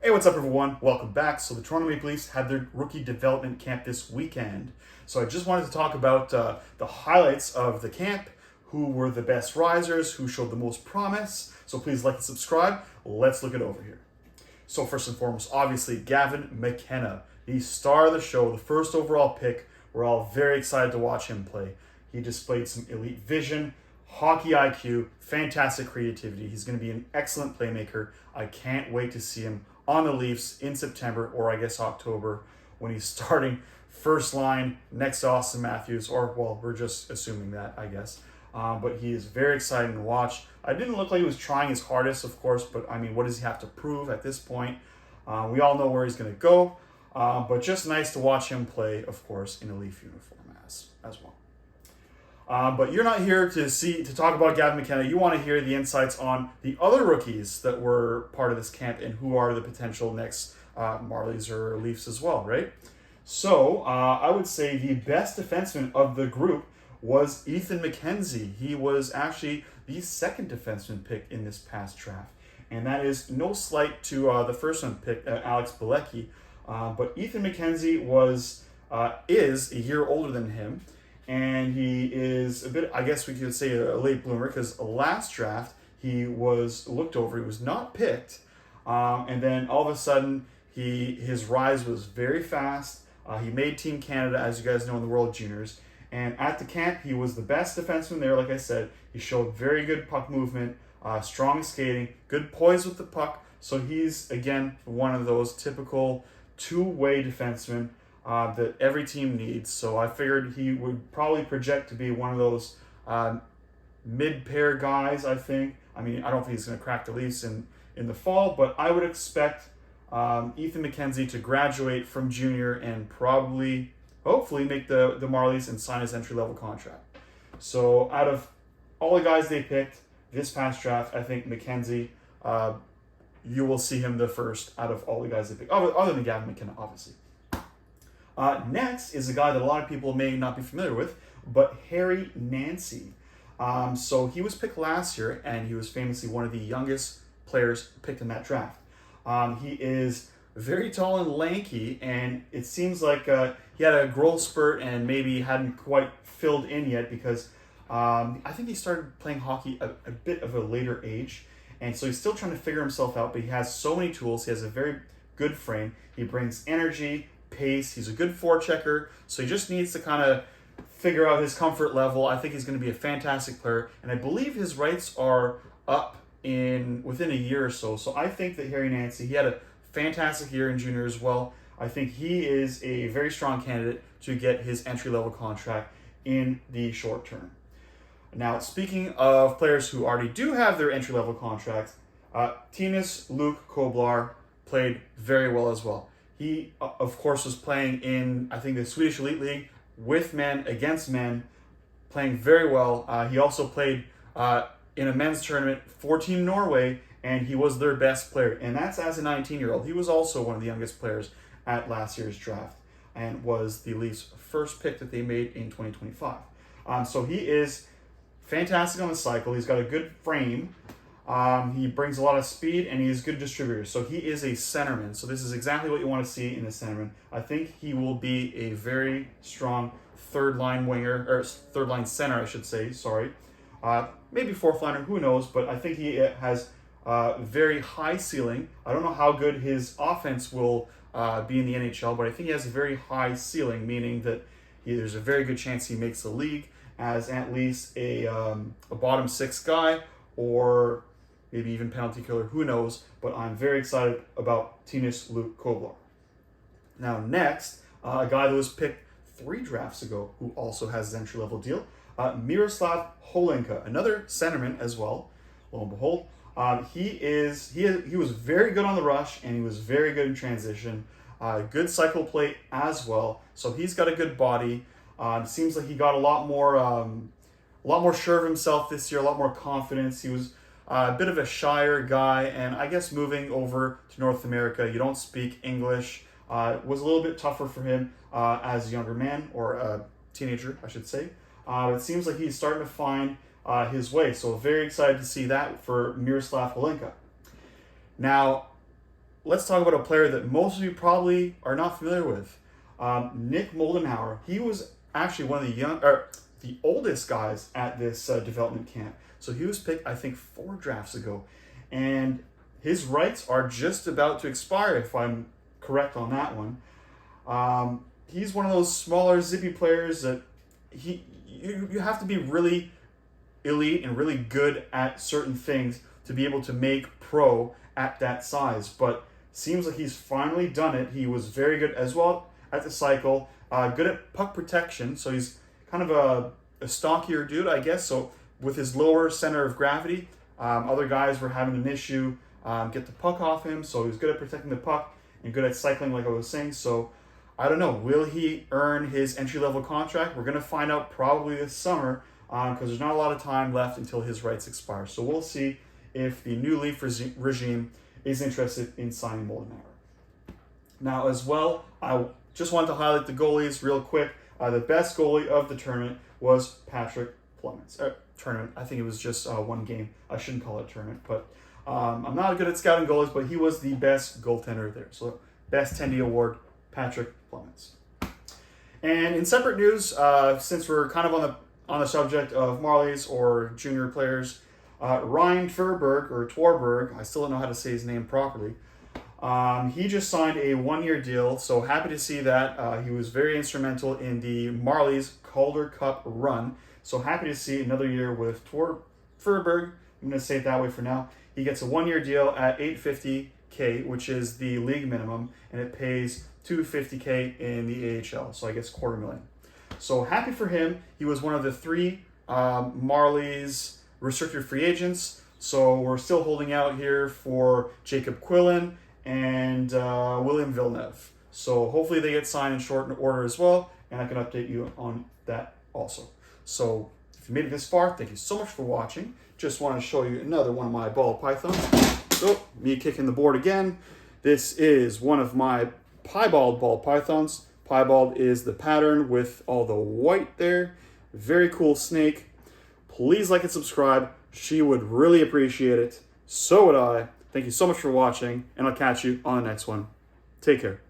Hey, what's up, everyone? Welcome back. So the Toronto Maple Leafs had their rookie development camp this weekend. So I just wanted to talk about the highlights of the camp, who were the best risers, who showed the most promise. So please like and subscribe. Let's look it over here. So first and foremost, obviously, Gavin McKenna, the star of the show, the first overall pick. We're all very excited to watch him play. He displayed some elite vision, hockey IQ, fantastic creativity. He's going to be an excellent playmaker. I can't wait to see him on the Leafs in September, or I guess October, when he's starting first line next to Austin Matthews, or, well, we're just assuming that, I guess. But he is very exciting to watch. I didn't look like he was trying his hardest, of course, but I mean, what does he have to prove at this point? We all know where he's going to go, but just nice to watch him play, of course, in a Leaf uniform as well. But you're not here to talk about Gavin McKenna. You want to hear the insights on the other rookies that were part of this camp and who are the potential next Marlies or Leafs as well, right? So I would say the best defenseman of the group was Ethan McKenzie. He was actually the second defenseman pick in this past draft. And that is no slight to the first one picked, Alex Bilecki. But Ethan McKenzie is a year older than him. And he is a bit, I guess we could say, a late bloomer, because last draft he was looked over, he was not picked, and then all of a sudden his rise was very fast. He made Team Canada, as you guys know, in the World Juniors, and at the camp he was the best defenseman there. Like I said, he showed very good puck movement, strong skating, good poise with the puck. So he's again one of those typical two-way defensemen that every team needs. So I figured he would probably project to be one of those mid-pair guys, I think. I mean, I don't think he's going to crack the Leafs in the fall, but I would expect Ethan McKenzie to graduate from junior and probably, hopefully, make the Marlies and sign his entry-level contract. So out of all the guys they picked this past draft, I think McKenzie, you will see him the first out of all the guys they picked, other than Gavin McKenna, obviously. Next is a guy that a lot of people may not be familiar with, but Harry Nancy. So he was picked last year, and he was famously one of the youngest players picked in that draft. He is very tall and lanky, and it seems like he had a growth spurt and maybe hadn't quite filled in yet, because I think he started playing hockey a bit of a later age, and so he's still trying to figure himself out, but he has so many tools. He has a very good frame. He brings energy, pace. He's a good forechecker, so he just needs to kind of figure out his comfort level. I think he's going to be a fantastic player, and I believe his rights are up within a year or so. So I think that Harry Nancy, he had a fantastic year in junior as well. I think he is a very strong candidate to get his entry-level contract in the short term. Now, speaking of players who already do have their entry-level contracts, Luke Koblar played very well as well. He, of course, was playing in, I think, the Swedish Elite League with men against men, playing very well. He also played in a men's tournament for Team Norway, and he was their best player. And that's as a 19-year-old. He was also one of the youngest players at last year's draft and was the Leafs' first pick that they made in 2025. So he is fantastic on the cycle. He's got a good frame. He brings a lot of speed, and he's a good distributor. So he is a centerman. So this is exactly what you want to see in a centerman. I think he will be a very strong third-line winger, or third-line center, I should say, sorry. Maybe fourth-liner, who knows, but I think he has very high ceiling. I don't know how good his offense will be in the NHL, but I think he has a very high ceiling, meaning that there's a very good chance he makes the league as at least a bottom six guy, or maybe even penalty killer, who knows, but I'm very excited about Luke Koblar. Now next, a guy that was picked 3 drafts ago who also has his entry-level deal, Miruslav Holinka, another centerman as well, lo and behold. He was very good on the rush, and he was very good in transition, good cycle play as well, so he's got a good body. Seems like he got a lot more sure of himself this year, a lot more confidence. He was a bit of a shyer guy, and I guess moving over to North America, you don't speak English, was a little bit tougher for him as a younger man, or a teenager, I should say. It seems like he's starting to find his way, so very excited to see that for Miruslav Holinka. Now, let's talk about a player that most of you probably are not familiar with. Nick Moldenhauer. He was actually one of the oldest guys at this development camp. So he was picked, I think, 4 drafts ago. And his rights are just about to expire, if I'm correct on that one. He's one of those smaller, zippy players that you have to be really elite and really good at certain things to be able to make pro at that size. But seems like he's finally done it. He was very good as well at the cycle, good at puck protection. So he's kind of a stockier dude, I guess. So with his lower center of gravity, other guys were having an issue get the puck off him. So he's good at protecting the puck and good at cycling, like I was saying. So I don't know, will he earn his entry-level contract? We're going to find out probably this summer because there's not a lot of time left until his rights expire. So we'll see if the new Leaf regime is interested in signing Moldenhauer. Now, as well, I just wanted to highlight the goalies real quick. The best goalie of the tournament was Patrick Plummett's tournament. I think it was just one game. I shouldn't call it a tournament, but I'm not good at scouting goalies, but he was the best goaltender there. So, best 10D award, Patrick Plummett's. And in separate news, since we're kind of on the subject of Marlies or junior players, Ryan Twarberg, I still don't know how to say his name properly. He just signed a 1-year deal, so happy to see that. He was very instrumental in the Marlies Calder Cup run, so happy to see another year with Twarberg. I'm going to say it that way for now. He gets a 1-year deal at $850K, which is the league minimum, and it pays $250K in the AHL, so I guess $250,000. So happy for him. He was one of the 3 Marlies restricted free agents, so we're still holding out here for Jacob Quillen and William Villeneuve. So hopefully they get signed in short order as well, and I can update you on that also. So if you made it this far, thank you so much for watching. Just want to show you another one of my ball pythons. So me kicking the board again. This is one of my piebald ball pythons. Piebald is the pattern with all the white there. Very cool snake. Please like and subscribe. She would really appreciate it. So would I. Thank you so much for watching, and I'll catch you on the next one. Take care.